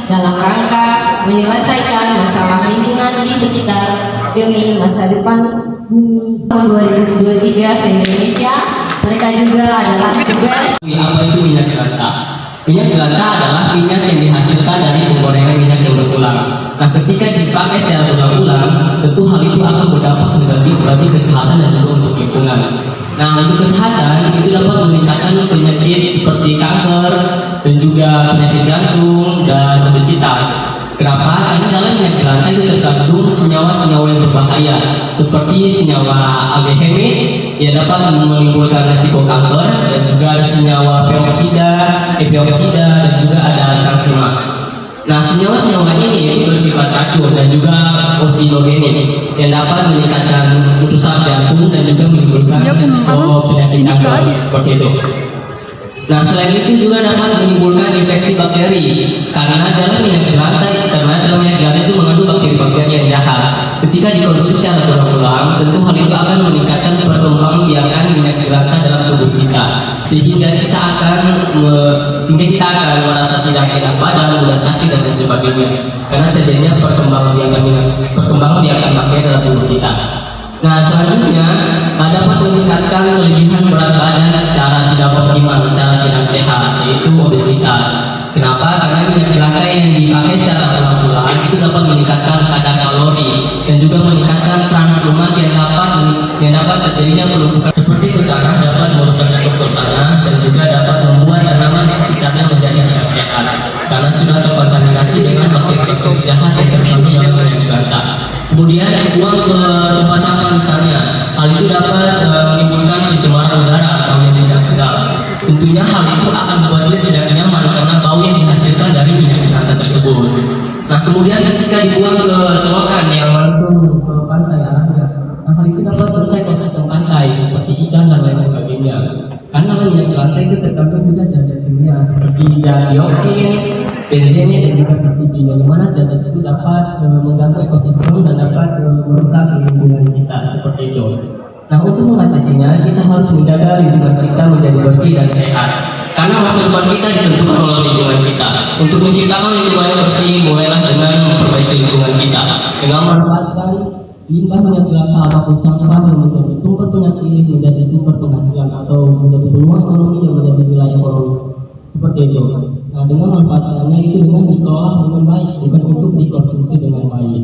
dalam rangka menyelesaikan masalah lingkungan di sekitar demi masa depan bumi tahun 2023 di Indonesia. Mereka juga adalah apa itu minyak jelantah? Minyak jelantah adalah minyak yang dihasilkan dari penggorengan minyak yang berulang. Nah, ketika dipakai secara berulang-ulang, tentu hal itu akan berdampak negatif bagi kesehatan dan juga untuk lingkungan. Nah, untuk kesehatan itu dapat meningkatkan penyakit seperti kanker dan juga penyakit jantung dan obesitas. Kenapa? Karena dalam minyak jelantah itu terkandung senyawa-senyawa yang berbahaya seperti senyawa aldehyde yang dapat menimbulkan risiko kanker, dan juga ada senyawa peroksida, epioksida, dan juga ada kalsium. Nah, senyawa-senyawa ini itu bersifat racun dan juga karsinogenik yang dapat meningkatkan putusan jantung dan juga menimbulkan risiko penyakit kanker seperti itu. Nah, selain itu juga dapat menimbulkan infeksi bakteri karena dalam minyak jelantah itu mengandung bakteri-bakteri yang jahat. Ketika dikonsumsi secara berulang-ulang, tentu hal itu akan meningkatkan perkembangbiakan minyak jelantah dalam tubuh kita, sehingga kita akan merasa tidak enak badan, mudah sakit dan sebagainya karena terjadinya perkembangbiakan bakteri dalam tubuh kita. Nah, selanjutnya dapat meningkatkan kelebihan berat badan secara tidak optimal, secara tidak sehat, yaitu obesitas. Kenapa? Karena minyak jelantah yang dipakai secara berulang-ulang itu dapat meningkatkan kadar kalori dan juga meningkatkan trans lemak yang dapat terjadinya penumpukan seperti ke tanah, dapat merusak struktur tanah dan juga dapat membuat tanaman di sekitarnya menjadi tidak sehat karena sudah terkontaminasi dengan bakteri-bakteri jahat yang terkandung dalam minyak jelantah. Kemudian dibuang ke tempat sampah misalnya, hal itu dapat menimbulkan pencemaran udara atau yang tidak sedap. Tentunya hal itu akan membuat dia tidak nyaman karena bau yang dihasilkan dari minyak jelantah tersebut. Nah, kemudian ketika dibuang ke selokan yang langsung ke pantai arahnya, nah, hal itu dapat merusak ekosistem pantai seperti ikan dan lain sebagainya. Karena minyak jelantah itu terkandung juga zat-zat kimia seperti zat dioksin, benzene dan juga PCB, yang mana zat-zat itu dapat mengganggu ekosistem dan dapat merusak lingkungan kita seperti itu. Nah, untuk mengatasinya kita harus menjaga lingkungan kita menjadi bersih dan sehat. Karena masa depan kita ditentukan oleh lingkungan kita. Untuk menciptakan lingkungan yang bersih, mulailah dengan memperbaiki lingkungan kita dengan memanfaatkan limbah minyak jelantah ataupun sampah yang menjadi sumber penyakit menjadi sumber penghasilan atau menjadi peluang ekonomi yang menjadi nilai ekonomi seperti itu. Nah, dengan manfaatkannya itu dengan dikelola dengan baik, bukan untuk dikonsumsi dengan baik.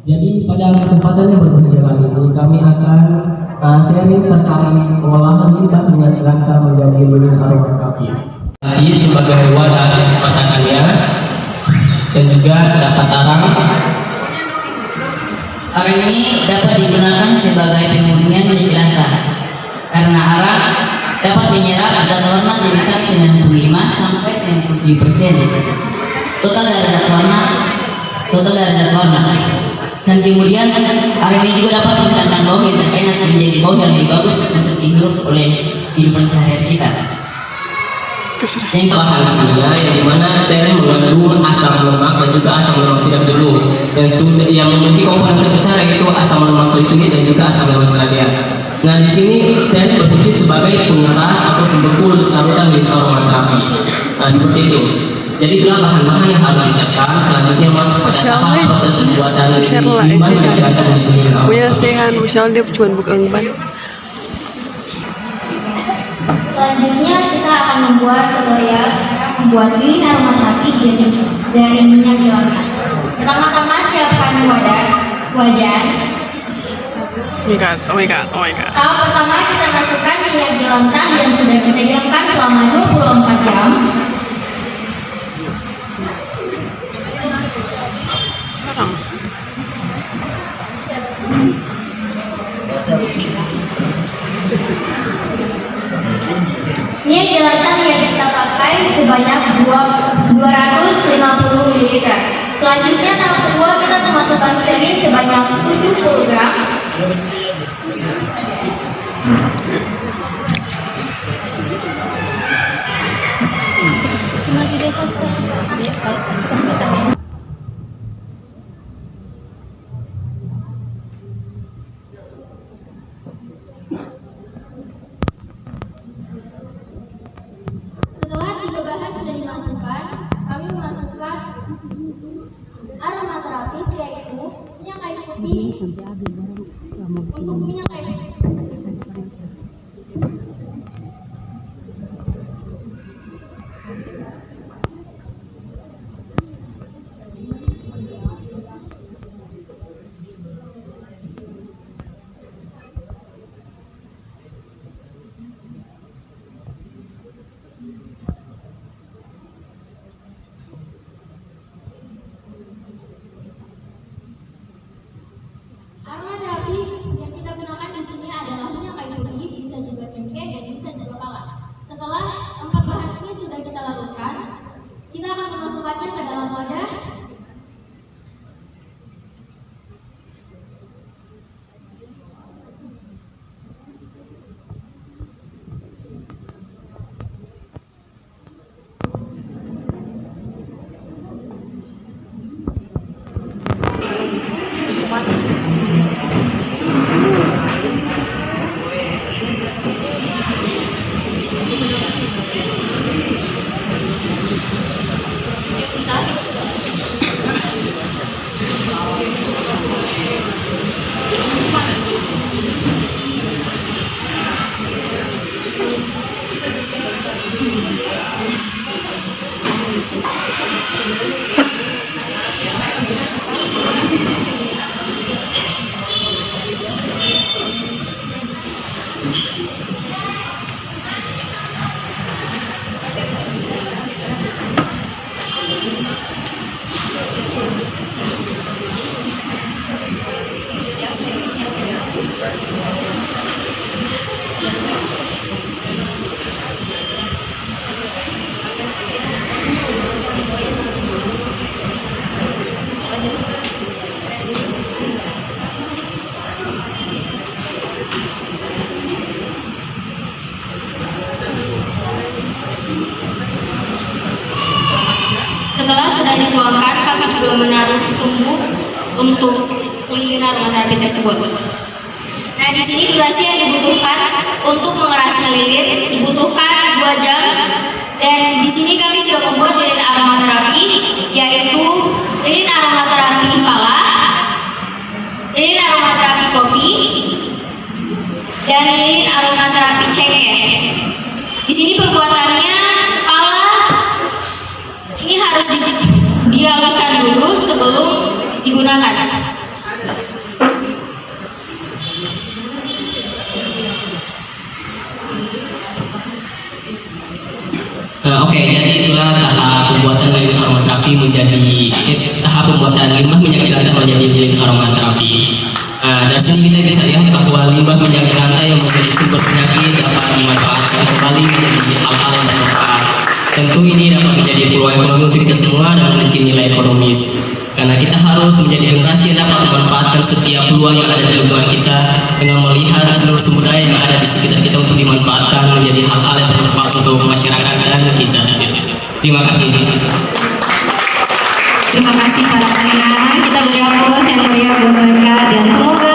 Jadi pada kesempatan yang berbahagia kali ini kami akan sharing terkait pengolahan limbah minyak jelantah menjadi lilin aromaterapi sebagai wadah masakannya dan juga dapat arang. arang ini dapat digunakan sebagai pemurnian minyak jelantah karena arang dapat menyerap zat warna sebesar 95 sampai 97% total dari zat warna. Dan kemudian arang ini juga dapat menghilangkan bau yang tidak enak menjadi bau yang lebih bagus untuk dihirup oleh kehidupan sehari-hari kita. Yang bahan kimia yang dimana steril mengandung asam lemak dan juga asam lemak tidak jenuh yang memiliki komponen terbesar yaitu asam lemak poliklinik dan juga asam lemak stevia. Nah, di sini steril berfungsi sebagai pengeras atau pembekul larutan lilin aromaterapi. Nah, seperti itu. Jadi itulah bahan-bahan yang harus disiapkan. Selanjutnya masuk pada tahap proses pembuatan limbah minyak jelantah menjadi lilin aromaterapi. Punya sehan, misalnya dia cuma bukan ban. Selanjutnya kita akan membuat tutorial cara membuat lilin aromaterapi dari minyak jelantah. Pertama-tama siapkan wajan. Oh my god. Tahap pertama kita masukkan minyak jelantah yang sudah kita diamkan selama 24 jam. Minyak jelantah yang kita pakai sebanyak 250 ml. Selanjutnya tahap kedua kita memasukkan stearin sebanyak 70 gram. Setelah tiga bahan sudah dimasukkan, kami memasukkan Untuk minyak kayu. Aromaterapi yang kita gunakan di sini adalah minyak kayu putih, bisa juga cengkeh, dan bisa juga pala. Setelah 4 bahan ini sudah kita lakukan, kita akan memasukkannya ke dalam wadah. Setelah sudah dituangkan, kami juga menaruh sumbu untuk lilin aromaterapi tersebut. Nah, di sini durasi yang dibutuhkan untuk mengeraskan lilin dibutuhkan 2 jam. Dan di sini kami sudah membuat lilin aromaterapi, yaitu lilin aromaterapi pala, lilin aromaterapi kopi, dan lilin aromaterapi cengkeh. Di sini pembuatannya, pala ini harus dihaluskan dulu sebelum digunakan. Oke, jadi itulah tahap pembuatan lilin aromaterapi tahap pembuatan limbah minyak jelantah menjadi lilin aromaterapi. Dari sini kita bisa lihat bahwa limbah minyak jelantah yang menjadi sumber penyakit dapat dimanfaatkan kembali menjadi hal-hal yang bermanfaat. Tentu ini dapat menjadi peluang ekonomi untuk kita semua dan memiliki nilai ekonomis. Karena kita harus menjadi generasi yang dapat memanfaatkan setiap peluang yang ada di lingkungan kita dengan melihat seluruh sumber daya yang ada di sekitar kita untuk dimanfaatkan menjadi hal-hal yang bermanfaat untuk masyarakat dan kita. Terima kasih. Terima kasih para pendengar. Kita beri aplaus yang meriah buat mereka dan semoga